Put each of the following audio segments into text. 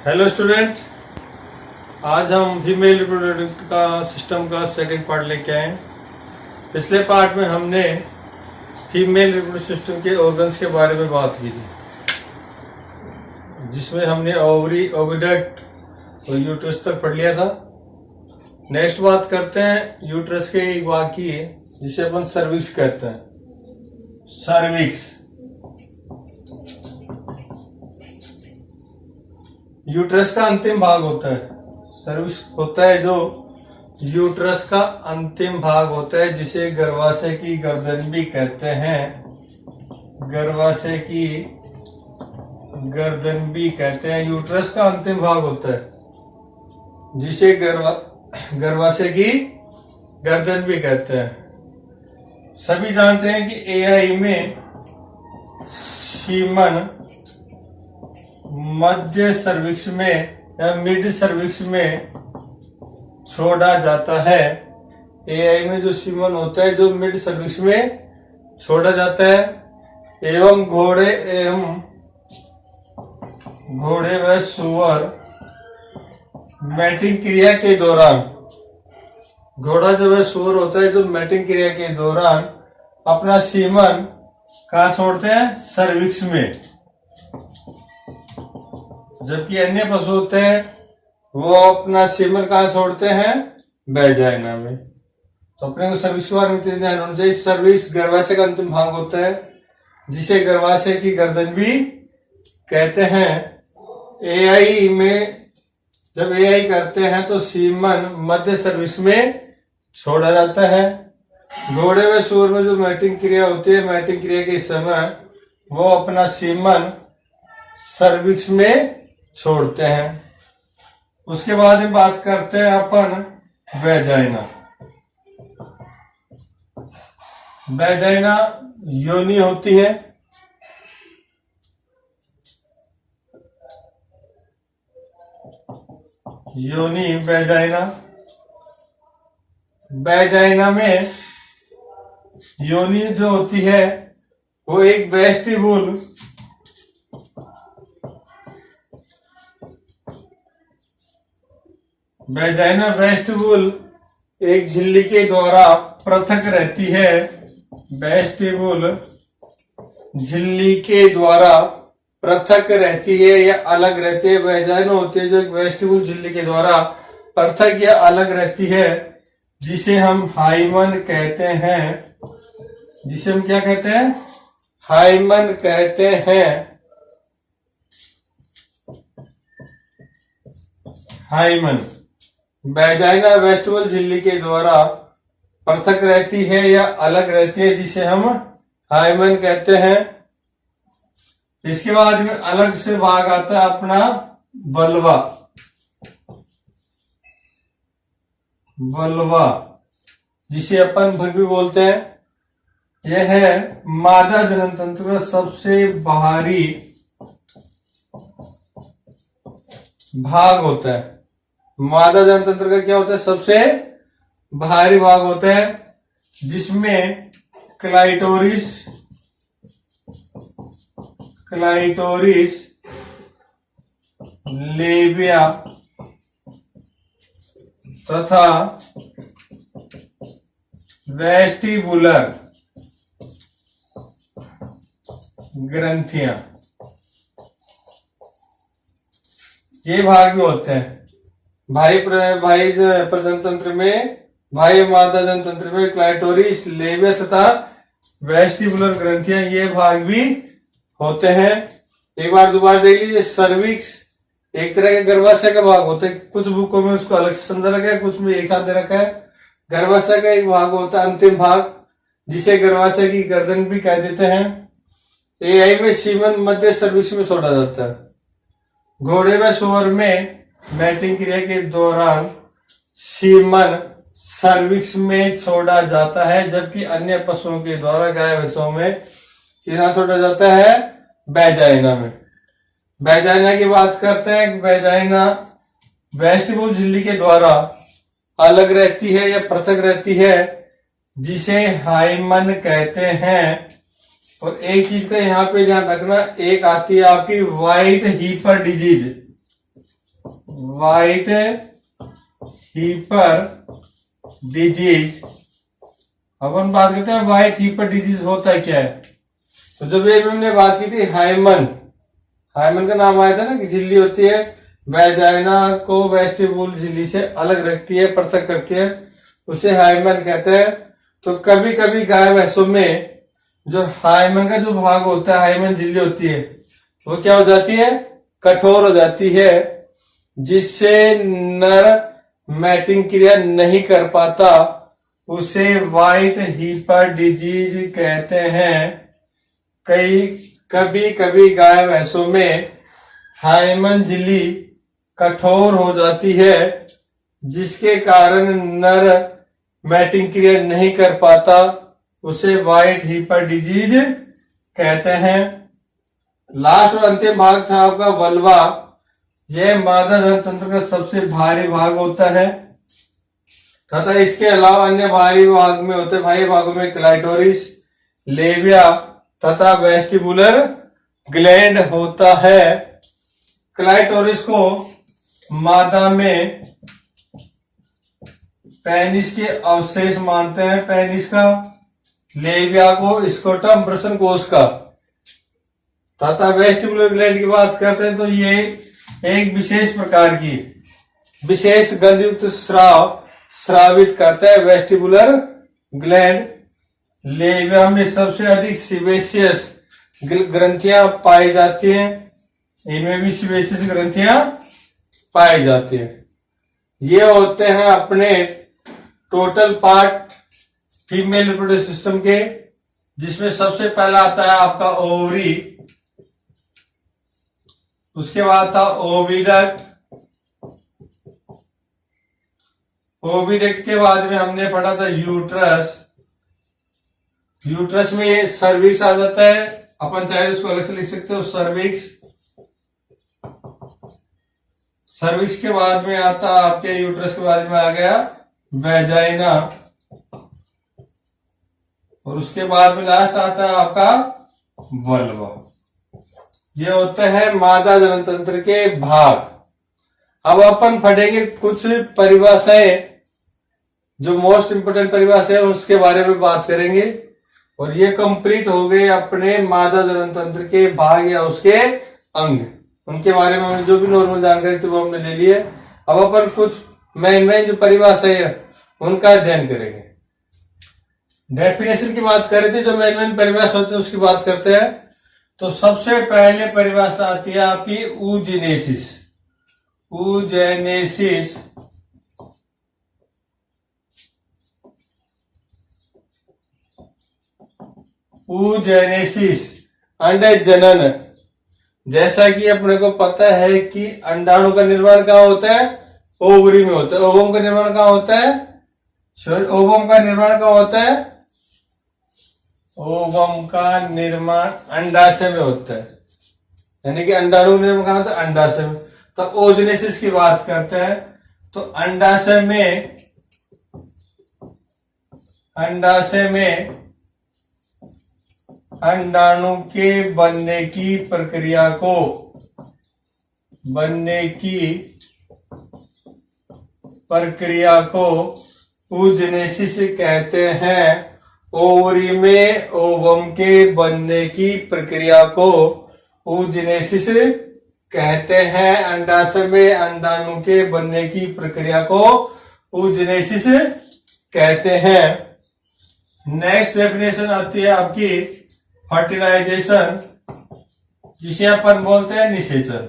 Hello student, आज हम female reproductive का सिस्टम का सेकंड पार्ट लेके आए। पिछले पार्ट में हमने फीमेल रिप्रोडक्टिव सिस्टम के ऑर्गन्स के बारे में बात की थी, जिसमें हमने ओवरी, ओविडक्ट और यूट्रस तक पढ़ लिया था। नेक्स्ट बात करते हैं यूट्रस के एक बाकी है जिसे अपन सर्विक्स कहते हैं। सर्विक्स यूट्रस का अंतिम भाग होता है। सर्विक्स होता है जो यूट्रस का अंतिम भाग होता है, जिसे गर्भाशय की गर्दन भी कहते हैं। गर्भाशय की गर्दन भी कहते हैं। यूट्रस का अंतिम भाग होता है जिसे गर्भाशय की गर्दन भी कहते हैं। सभी जानते हैं कि एआई में सीमन मध्य सर्विक्स में या मिड सर्विक्स में छोड़ा जाता है। एआई में जो सीमन होता है जो मिड सर्विक्स में छोड़ा जाता है, एवं घोड़े व सुअर मैटिंग क्रिया के दौरान, घोड़ा जो है सुअर होता है जो मैटिंग क्रिया के दौरान अपना सीमन कहाँ छोड़ते हैं? सर्विक्स में। जबकि अन्य पशु होते हैं वो अपना सीमन कहाँ छोड़ते हैं? वैजाइना में। तो अपने को सर्विक्स के बारे में ध्यान होना चाहिए। सर्विक्स गर्भाशय का अंतिम भाग होता है जिसे गर्भाशय की गर्दन भी कहते हैं। एआई में जब एआई करते हैं तो सीमन मध्य सर्विक्स में छोड़ा जाता है। घोड़े व सूअर में जो मैटिंग क्रिया होती है, मैटिंग क्रिया के समय वो अपना सीमन सर्विक्स में छोड़ते हैं। उसके बाद में बात करते हैं अपन वैजाइना। वैजाइना योनि होती है। योनि वैजाइना। वैजाइना में योनि जो होती है वो एक वेस्टिब्यूल वैजाइना वेस्टिब्यूल एक झिल्ली के द्वारा पृथक रहती है। वेस्टिब्यूल झिल्ली के द्वारा पृथक रहती है या अलग रहती है। वैजाइना होती है जो एक वेस्टिब्यूल झिल्ली के द्वारा पृथक या अलग रहती है, जिसे हम हाइमन कहते हैं। जिसे हम क्या कहते हैं? हाइमन कहते हैं। हाइमन वैजाइना वेस्टिब्यूल झिल्ली के द्वारा पृथक रहती है या अलग रहती है, जिसे हम हाइमन कहते हैं। इसके बाद में अलग से भाग आता है अपना वल्वा। वल्वा जिसे अपन भग भी बोलते हैं। यह है मादा जनन तंत्र का सबसे बाहरी भाग होता है। मादा जनन तंत्र का क्या होता है? सबसे बाहरी भाग होता है, जिसमें क्लाइटोरिस लेबिया तथा वेस्टिबुलर ग्रंथियां, ये भाग भी होते हैं। भाई प्रजनन तंत्र में, भाई मादा जनन तंत्र में क्लाइटोरिस, लेबिया तथा वेस्टिबुलर ग्रंथियां, ये भाग भी होते हैं। एक बार दोबारा देख लीजिए। सर्विक्स एक तरह के गर्भाशय का भाग होता है। कुछ बुकों में उसको अलग से समझा रखा है, कुछ में एक साथ दे रखा है। गर्भाशय का एक भाग होता है अंतिम भाग, जिसे गर्भाशय की गर्दन भी कह देते हैं। एआई में सीमन मध्य सर्विक्स में छोड़ा जाता है। घोड़े व सुअर में मैटिंग क्रिया के दौरान सीमन सर्विक्स में छोड़ा जाता है, जबकि अन्य पशुओं के द्वारा गाय भैंसों में कितना छोड़ा जाता है? वैजाइना में। वैजाइना की बात करते हैं। वैजाइना वेस्टिब्यूल झिल्ली के द्वारा अलग रहती है या पृथक रहती है, जिसे हाइमन कहते हैं। और एक चीज का यहाँ पे ध्यान रखना, एक आती है आपकी व्हाइट हीपर डिजीज। व्हाइट हीपर डिजीज। अपन बात करते हैं व्हाइट हीपर डिजीज होता है क्या है। तो जब ये हमने बात की थी हाइमन का नाम आया था ना कि झिल्ली होती है, वेजाइना को वेस्टिबुल झिल्ली से अलग रखती है, पृथक करती है, उसे हाइमन कहते हैं। तो कभी कभी गाय भैंसों में जो हाइमन का जो भाग होता है, हाइमन झिल्ली होती है, वो क्या हो जाती है, कठोर हो जाती है, जिससे नर मैटिंग क्रिया नहीं कर पाता, उसे व्हाइट हीपर डिजीज कहते हैं। कभी कभी गाय भैंसों में हाइमन झिल्ली कठोर हो जाती है, जिसके कारण नर मैटिंग क्रिया नहीं कर पाता, उसे व्हाइट हीपर डिजीज कहते हैं। लास्ट और अंतिम भाग था आपका वल्वा। यह मादा जनतंत्र का सबसे भारी भाग होता है तथा इसके अलावा अन्य भारी भाग में होते भारी भागों में क्लाइटोरिस, लेविया तथा वेस्टिबुलर ग्लैंड होता है। क्लाइटोरिस को मादा में पेनिस के अवशेष मानते हैं, पेनिस का, लेविया को स्कोटम वृषण कोश का, तथा वेस्टिबुलर ग्लैंड की बात करते हैं तो ये एक विशेष प्रकार की विशेष गंधयुक्त स्राव स्रावित करता है वेस्टिबुलर ग्लैंड। लेविया में सबसे अधिक सीबेशियस ग्रंथियां पाई जाती हैं, इनमें भी सीबेशियस ग्रंथियां पाई जाती हैं। ये होते हैं अपने total part female reproductive system के, जिसमें सबसे पहला आता है आपका ओवरी, उसके बाद था ओविडक्ट, ओविडक्ट के बाद में हमने पढ़ा था यूट्रस, यूट्रस में सर्विक्स आ जाता है, अपन चाहे उसको अलग से लिख सकते हो सर्विक्स। सर्विक्स के बाद में आता आपके यूट्रस के बाद में आ गया वेजाइना, और उसके बाद में लास्ट आता है आपका वल्वा। ये होते हैं मादा जननतंत्र के भाग। अब अपन पढ़ेंगे कुछ परिभाषाएं, जो मोस्ट इंपोर्टेंट परिभाषाएं उसके बारे में बात करेंगे, और ये कंप्लीट हो गए अपने मादा जननतंत्र के भाग या उसके अंग। उनके बारे में हमने जो भी नॉर्मल जानकारी थी वो हमने ले ली है। अब अपन कुछ मेन जो परिभाषाएं उनका अध्ययन करेंगे। डेफिनेशन की बात करें थे, जो मेन परिभाषा होती है उसकी बात करते हैं। तो सबसे पहले परिभाषा आती है आपकी ऊजेनेसिस। ऊजेनेसिस ऊजेनेसिस अंडे जनन। जैसा कि अपने को पता है कि अंडाणु का निर्माण कहाँ होता है, ओवरी में होता है। ओवम का निर्माण कहाँ होता है, ओवम का निर्माण कहाँ होता है, ओवम का निर्माण अंडाशय में होता है, यानी कि अंडाणु निर्माण कहाँ होता है, अंडाशय में। तो ओजेनेसिस की बात करते हैं तो अंडाशय में अंडाणु के बनने की प्रक्रिया को ऊजेनेसिस कहते हैं। ओवरी में ओवम के बनने की प्रक्रिया को ऊजेनेसिस कहते हैं। अंडाशय में अंडाणु के बनने की प्रक्रिया को ऊजेनेसिस कहते हैं। नेक्स्ट डेफिनेशन आती है आपकी फर्टिलाइजेशन, जिसे अपन बोलते हैं निषेचन।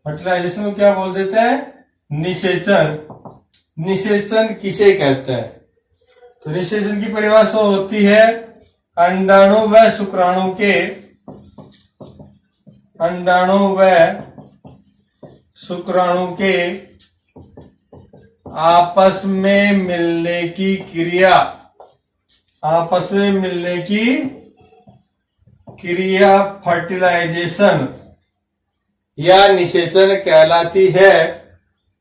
फर्टिलाइजेशन को क्या बोल देते हैं, निषेचन। निषेचन किसे कहते हैं, तो निषेचन की परिभाषा होती है अंडाणु व शुक्राणु के आपस में मिलने की क्रिया फर्टिलाइजेशन या निषेचन कहलाती है।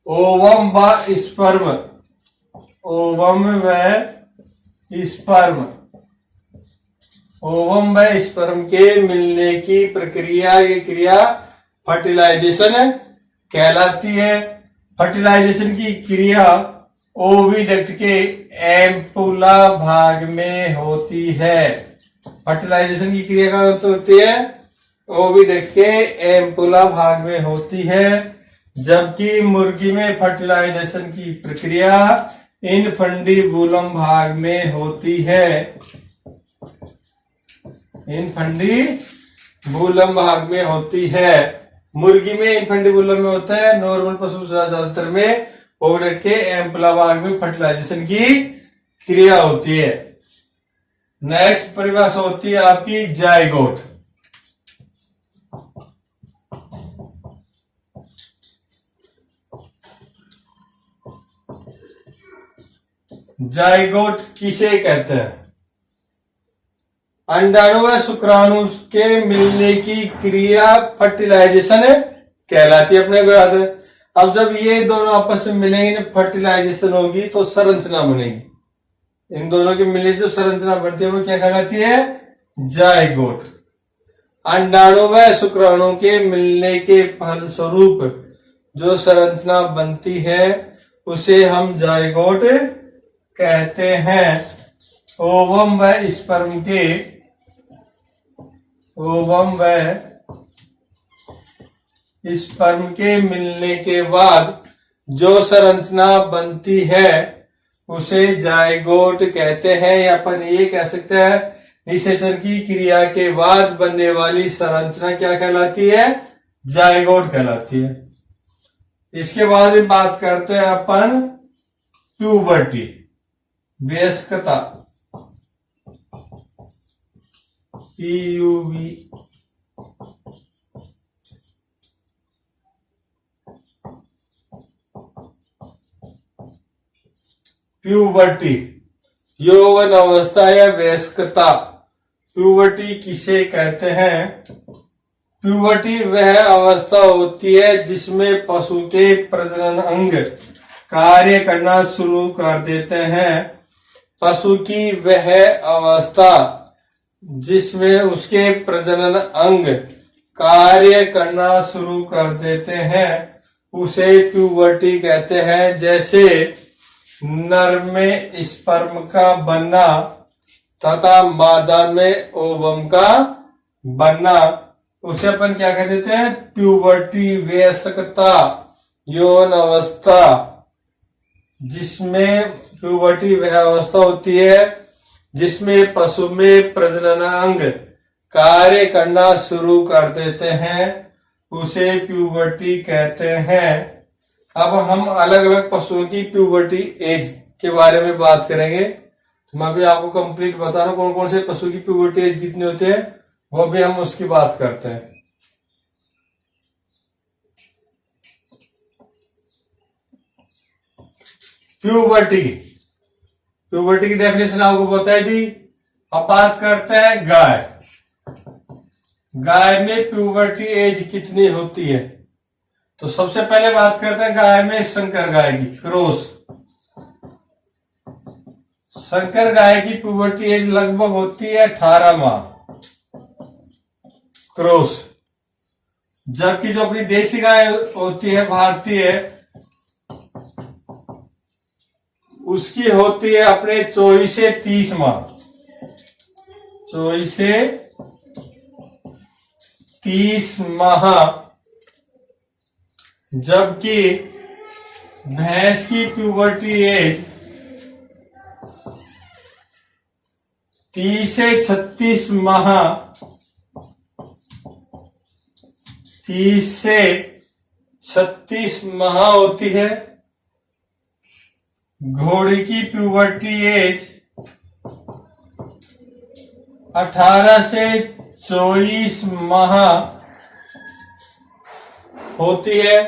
ओवम व स्पर्म के मिलने की प्रक्रिया, ये क्रिया फर्टिलाइजेशन कहलाती है। फर्टिलाइजेशन की क्रिया ओविडक्ट के एम्पुला भाग में होती है। फर्टिलाइजेशन की क्रिया कहाँ होती है? ओविडक्ट के एम्पुला भाग में होती है, जबकि मुर्गी में फर्टिलाइजेशन की प्रक्रिया इनफंडीबुलम भाग में होती है। इनफंडीबुलम भाग में होती है। मुर्गी में इनफंडीबुलम में होता है, नॉर्मल पशु ज्यादातर में ओविडक्ट के एम्पुला भाग में फर्टिलाइजेशन की क्रिया होती है। नेक्स्ट परिभाषा होती है आपकी जाइगोट। जाइगोट किसे कहते हैं? अंडाणु व शुक्राणु के मिलने की क्रिया फर्टिलाइजेशन कहलाती है, अपने को याद है। अब जब ये दोनों आपस में मिलेंगे, फर्टिलाइजेशन होगी तो संरचना बनेगी। इन दोनों के मिलने से जो संरचना बनती है वो क्या कहलाती है? जाइगोट। अंडाणु व शुक्राणु के मिलने के फलस्वरूप जो संरचना बनती है उसे हम जाइगोट कहते हैं। ओवम व स्पर्म के मिलने के बाद जो संरचना बनती है उसे जाइगोट कहते हैं। या अपन ये कह सकते हैं निषेचन की क्रिया के बाद बनने वाली संरचना क्या कहलाती है? जाइगोट कहलाती है। इसके बाद बात करते हैं अपन प्यूबर्टी, वयस्कता, PUB। प्यूबर्टी यौवन अवस्था या वयस्कता। प्यूबर्टी किसे कहते हैं? प्यूबर्टी वह अवस्था होती है जिसमें पशु के प्रजनन अंग कार्य करना शुरू कर देते हैं। पशु की वह अवस्था जिसमें उसके प्रजनन अंग कार्य करना शुरू कर देते हैं उसे प्यूबर्टी कहते हैं। जैसे नर में स्पर्म का बनना तथा मादा में ओवम का बनना, उसे अपन क्या कह देते हैं? प्यूबर्टी, वयस्कता, यौन अवस्था। जिसमें प्यूबर्टी वह अवस्था होती है जिसमें पशु में प्रजनन अंग कार्य करना शुरू कर देते हैं, उसे प्यूबर्टी कहते हैं। अब हम अलग अलग पशुओं की प्यूबर्टी एज के बारे में बात करेंगे। तो मैं भी आपको कंप्लीट बता रहा हूं कौन कौन से पशु की प्यूबर्टी एज कितनी होती है, वो भी हम उसकी बात करते हैं। प्यूबर्टी की डेफिनेशन आपको बताई थी। अब बात करते हैं गाय में प्यूबर्टी एज कितनी होती है। तो सबसे पहले बात करते हैं गाय में संकर गाय की, क्रॉस। संकर गाय की प्यूबर्टी एज लगभग होती है 18 माह, क्रॉस। जबकि जो अपनी देसी गाय होती है भारतीय, उसकी होती है अपने 24 से 30 माह, 24 से 30 माह। जबकि भैंस की प्यूबर्टी एज 30 से 36 माह, 30 से 36 माह होती है। घोड़ी की प्यूबर्टी एज 18 से 24 माह होती है।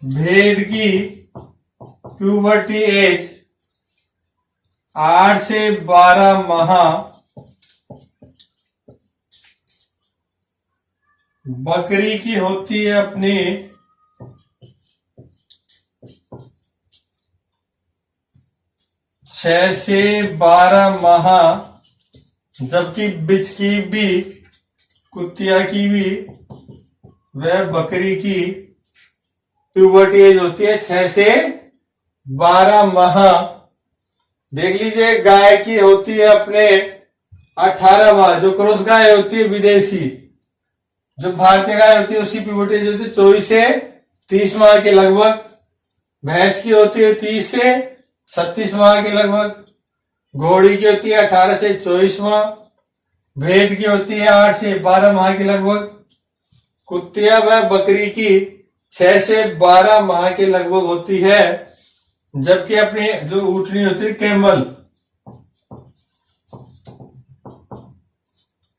भेड़ की प्यूबर्टी एज 8 से 12 माह, बकरी की होती है अपनी 6 से 12 माह, जबकि बिच की भी, कुतिया की भी वह बकरी की प्यूबर्टी एज होती है 6 से 12 माह। देख लीजिए, गाय की होती है अपने 18 माह। जो क्रॉस गाय होती है विदेशी, जो भारतीय गाय होती है उसकी प्यूबर्टी एज होती है 24 से 30 माह के लगभग। भैंस की होती है 30 से 36 माह के लगभग। घोड़ी की होती है 18 से 24 माह। भेड़ की होती है 8 से 12 माह के लगभग। कुत्तिया व बकरी की 6 से 12 माह के लगभग होती है। जबकि अपनी जो ऊँटनी होती है कैमल,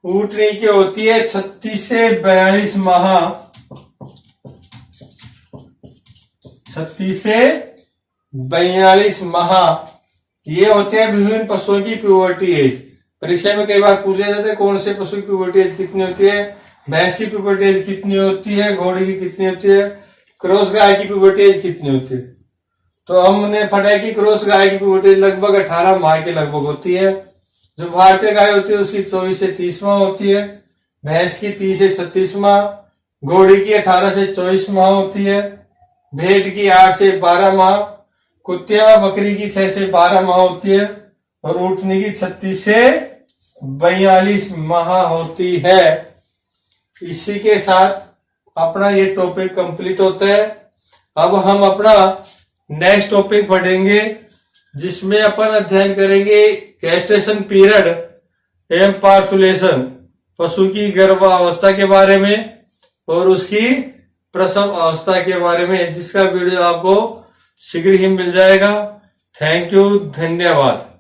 ऊँटनी की होती है 36 से 42 माह। 36 से 42 माह ये होते हैं विभिन्न पशुओं की प्यूबर्टी एज। परीक्षा में कई बार पूछा जाता है कौन से पशु की प्यूबर्टी एज कितनी होती है, भैंस की प्यूबर्टी एज कितनी होती है, घोड़ी की कितनी होती है, क्रॉस गाय की प्यूबर्टी एज कितनी होती है। तो हमने पढ़ा कि क्रॉस गाय की प्यूबर्टी एज लगभग 18 माह के लगभग होती है। जो भारतीय गाय होती है उसकी 24 से 30 माह होती है। भैंस की 30 से 36 माह। घोड़ी की 18 से 24 माह होती है। भेड़ की 8 से 12 माह। कुत्ते व बकरी की 6 से 12 माह होती है। और ऊँटनी की 36 से 42 माह होती है। इसी के साथ अपना ये टॉपिक कंप्लीट होता है। अब हम अपना नेक्स्ट टॉपिक पढ़ेंगे, जिसमें अपन अध्ययन करेंगे गेस्टेशन पीरियड एवं पार्चुलेशन, पशु की गर्भावस्था के बारे में और उसकी प्रसव अवस्था के बारे में, जिसका वीडियो आपको शीघ्र ही मिल जाएगा। थैंक यू, धन्यवाद।